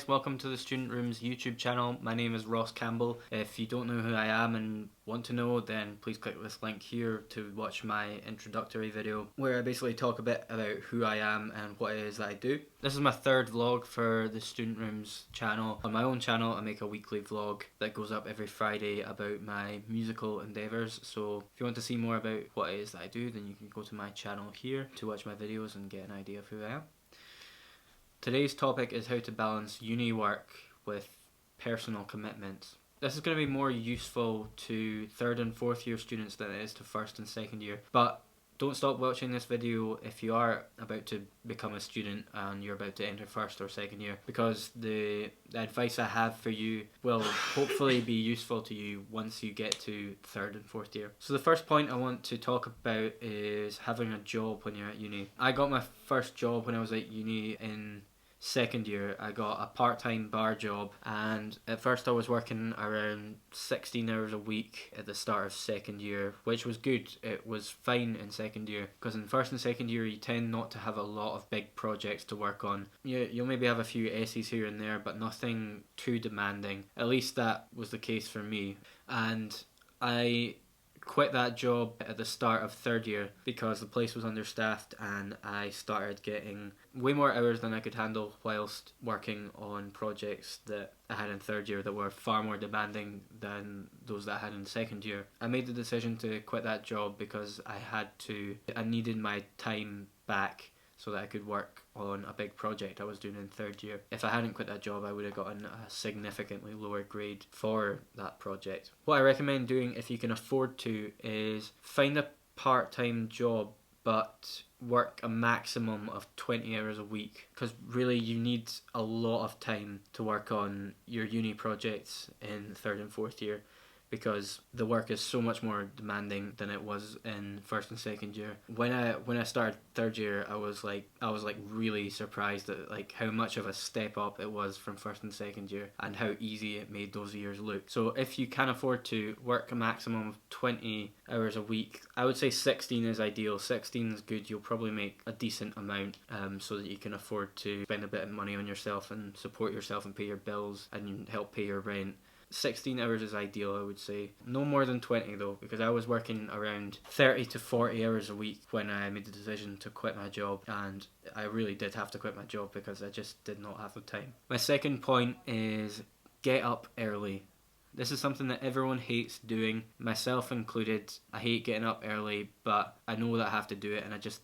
guys, welcome to the Student Room's YouTube channel. My name is Ross Campbell. If you don't know who I am and want to know, then please click this link here to watch my introductory video where I basically talk a bit about who I am and what it is that I do. This is my third vlog for the Student Room's channel. On my own channel I make a weekly vlog that goes up every Friday about my musical endeavours, so if you want to see more about what it is that I do, then you can go to my channel here to watch my videos and get an idea of who I am. Today's topic is how to balance uni work with personal commitments. This is going to be more useful to third and fourth year students than it is to first and second year. But don't stop watching this video if you are about to become a student and you're about to enter first or second year, because the advice I have for you will hopefully be useful to you once you get to third and fourth year. So the first point I want to talk about is having a job when you're at uni. I got my first job when I was at uni in second year. I got a part-time bar job, and at first I was working around 16 hours a week at the start of second year, which was good. It was fine in second year, because in first and second year you tend not to have a lot of big projects to work on. You'll maybe have a few essays here and there, but nothing too demanding. At least that was the case for me. And I quit that job at the start of third year because the place was understaffed and I started getting way more hours than I could handle whilst working on projects that I had in third year that were far more demanding than those that I had in second year. I made the decision to quit that job because I needed my time back so that I could work on a big project I was doing in third year. If I hadn't quit that job, I would have gotten a significantly lower grade for that project. What I recommend doing if you can afford to is find a part-time job but work a maximum of 20 hours a week, because really you need a lot of time to work on your uni projects in third and fourth year, because the work is so much more demanding than it was in first and second year. When I started third year, I was really surprised at how much of a step up it was from first and second year and how easy it made those years look. So if you can afford to work a maximum of 20 hours a week, I would say 16 is ideal. 16 is good. You'll probably make a decent amount so that you can afford to spend a bit of money on yourself and support yourself and pay your bills and help pay your rent. 16 hours is ideal, I would say. No more than 20 though, because I was working around 30 to 40 hours a week when I made the decision to quit my job, and I really did have to quit my job because I just did not have the time. My second point is get up early. This is something that everyone hates doing, myself included. I hate getting up early, but I know that I have to do it, and I just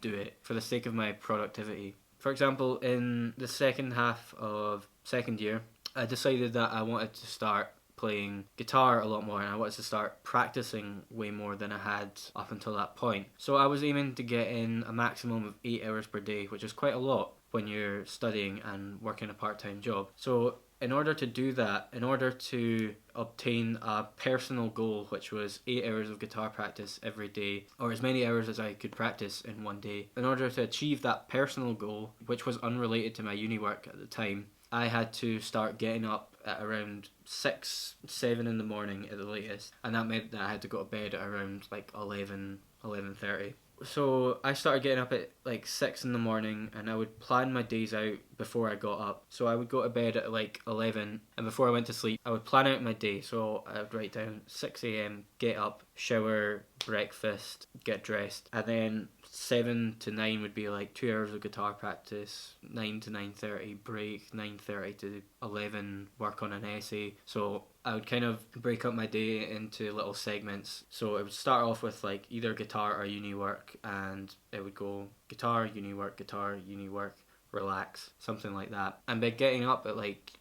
do it for the sake of my productivity. For example, in the second half of second year, I decided that I wanted to start playing guitar a lot more, and I wanted to start practicing way more than I had up until that point. So I was aiming to get in a maximum of 8 hours per day, which is quite a lot when you're studying and working a part-time job. So in order to do that, in order to obtain a personal goal, which was 8 hours of guitar practice every day, or as many hours as I could practice in one day, in order to achieve that personal goal, which was unrelated to my uni work at the time, I had to start getting up at around 6, 7 in the morning at the latest, and that meant that I had to go to bed at around 11:30. So I started getting up at 6 in the morning, and I would plan my days out before I got up. So I would go to bed at 11, and before I went to sleep I would plan out my day. So I would write down 6 a.m, get up, shower, breakfast, get dressed, and then 7 to 9 would be 2 hours of guitar practice, 9 to 9:30 break, 9:30 to 11 work on an essay. So I would kind of break up my day into little segments. So it would start off with either guitar or uni work, and it would go guitar, uni work, relax, something like that. And by getting up at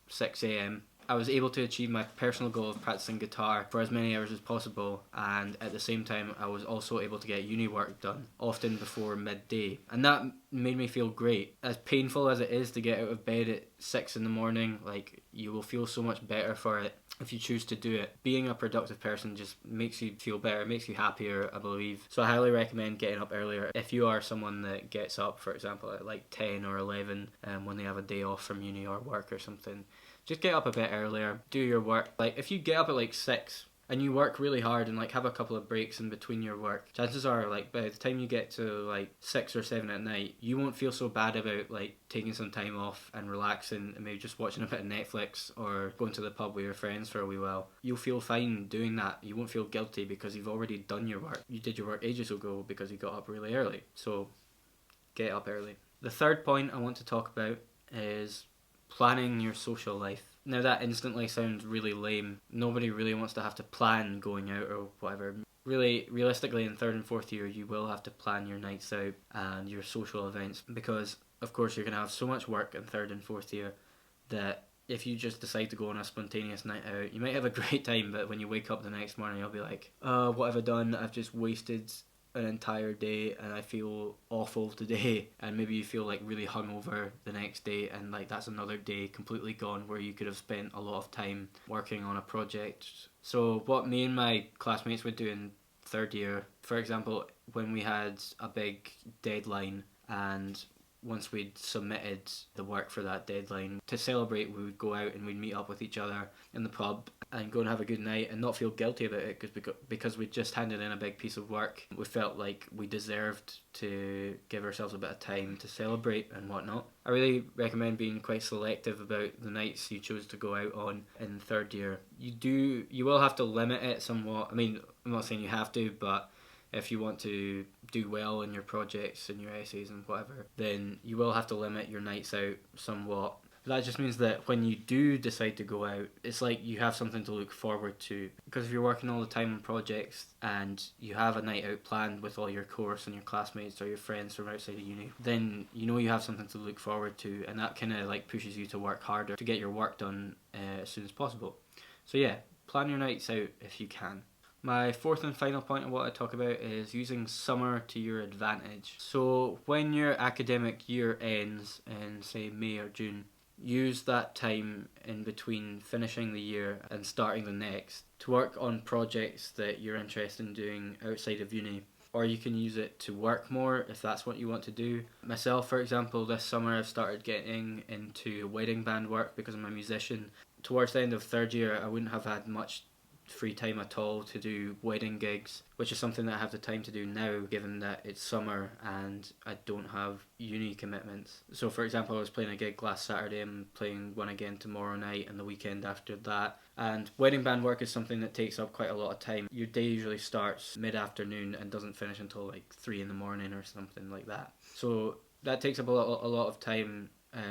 6 a.m, I was able to achieve my personal goal of practicing guitar for as many hours as possible, and at the same time I was also able to get uni work done, often before midday, and that made me feel great. As painful as it is to get out of bed at 6 in the morning, you will feel so much better for it if you choose to do it. Being a productive person just makes you feel better, makes you happier, I believe. So I highly recommend getting up earlier. If you are someone that gets up, for example, at 10 or 11 when they have a day off from uni or work or something, just get up a bit earlier, do your work. If you get up at 6 and you work really hard and like have a couple of breaks in between your work, chances are like by the time you get to like 6 or 7 at night, you won't feel so bad about like taking some time off and relaxing and maybe just watching a bit of Netflix or going to the pub with your friends for a wee while. You'll feel fine doing that. You won't feel guilty because you've already done your work. You did your work ages ago because you got up really early. So get up early. The third point I want to talk about is planning your social life. Now that instantly sounds really lame. Nobody really wants to have to plan going out or whatever. Really, realistically, in third and fourth year, you will have to plan your nights out and your social events because, of course, you're going to have so much work in third and fourth year that if you just decide to go on a spontaneous night out, you might have a great time, but when you wake up the next morning, you'll be like, what have I done? I've just wasted an entire day and I feel awful today. And maybe you feel like really hungover the next day, and like that's another day completely gone where you could have spent a lot of time working on a project. So what me and my classmates would do in third year, for example, when we had a big deadline and once we'd submitted the work for that deadline, to celebrate we would go out and we'd meet up with each other in the pub and go and have a good night and not feel guilty about it because we'd just handed in a big piece of work. We felt like we deserved to give ourselves a bit of time to celebrate and whatnot. I really recommend being quite selective about the nights you choose to go out on in third year. You will have to limit it somewhat. I mean, I'm not saying you have to, but if you want to do well in your projects and your essays and whatever, then you will have to limit your nights out somewhat. That just means that when you do decide to go out, it's like you have something to look forward to. Because if you're working all the time on projects and you have a night out planned with all your course and your classmates or your friends from outside of uni, then you know you have something to look forward to, and that kind of like pushes you to work harder to get your work done as soon as possible. So yeah, plan your nights out if you can. My fourth and final point of what I talk about is using summer to your advantage. So when your academic year ends in say May or June, use that time in between finishing the year and starting the next to work on projects that you're interested in doing outside of uni. Or you can use it to work more if that's what you want to do. Myself, for example, this summer I've started getting into wedding band work because I'm a musician. Towards the end of third year, I wouldn't have had much free time at all to do wedding gigs, which is something that I have the time to do now given that it's summer and I don't have uni commitments. So for example, I was playing a gig last Saturday, I'm playing one again tomorrow night and the weekend after that. And wedding band work is something that takes up quite a lot of time. Your day usually starts mid-afternoon and doesn't finish until like 3 in the morning or something like that. So that takes up a lot of time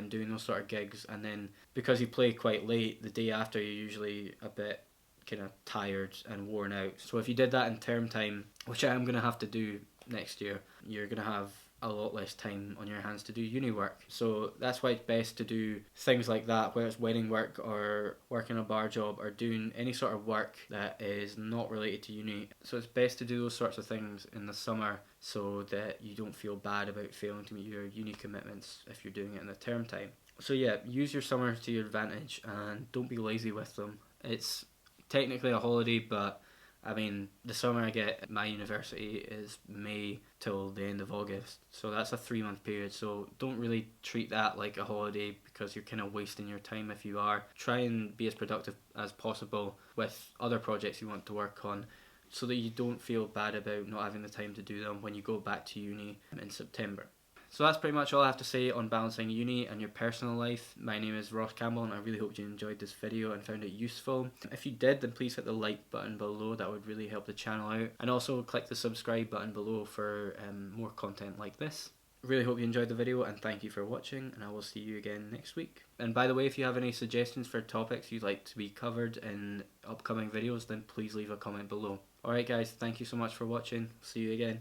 doing those sort of gigs, and then because you play quite late, the day after you're usually a bit kind of tired and worn out. So if you did that in term time, which I am going to have to do next year, you're going to have a lot less time on your hands to do uni work. So that's why it's best to do things like that, whether it's wedding work or working a bar job or doing any sort of work that is not related to uni. So it's best to do those sorts of things in the summer so that you don't feel bad about failing to meet your uni commitments if you're doing it in the term time. So yeah, use your summer to your advantage and don't be lazy with them. It's technically a holiday, but I mean, the summer I get at my university is May till the end of August, so that's a 3-month period. So don't really treat that like a holiday because you're kind of wasting your time. If you are, try and be as productive as possible with other projects you want to work on so that you don't feel bad about not having the time to do them when you go back to uni in September. So that's pretty much all I have to say on balancing uni and your personal life. My name is Ross Campbell and I really hope you enjoyed this video and found it useful. If you did, then please hit the like button below, that would really help the channel out. And also click the subscribe button below for more content like this. Really hope you enjoyed the video and thank you for watching, and I will see you again next week. And by the way, if you have any suggestions for topics you'd like to be covered in upcoming videos, then please leave a comment below. Alright guys, thank you so much for watching. See you again.